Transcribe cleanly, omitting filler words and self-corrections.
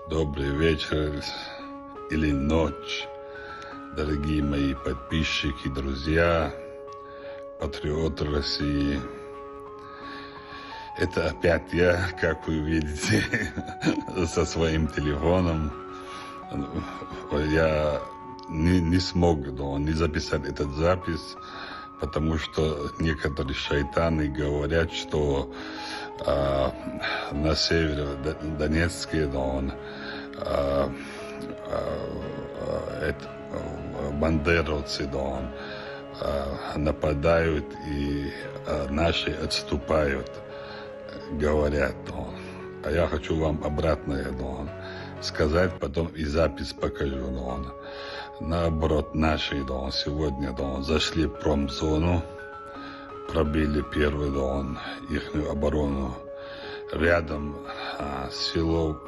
Добрый вечер или ночь, дорогие мои подписчики, друзья, патриоты России. Это опять я, как вы видите, со своим телефоном. Я не смог не записать этот запись, потому что некоторые шайтаны говорят, что на севере Донецке бандеровцы нападают и наши отступают, говорят. А я хочу вам обратное сказать, потом и запись покажу. Наоборот, наши сегодня зашли в промзону, пробили первый их оборону. Рядом село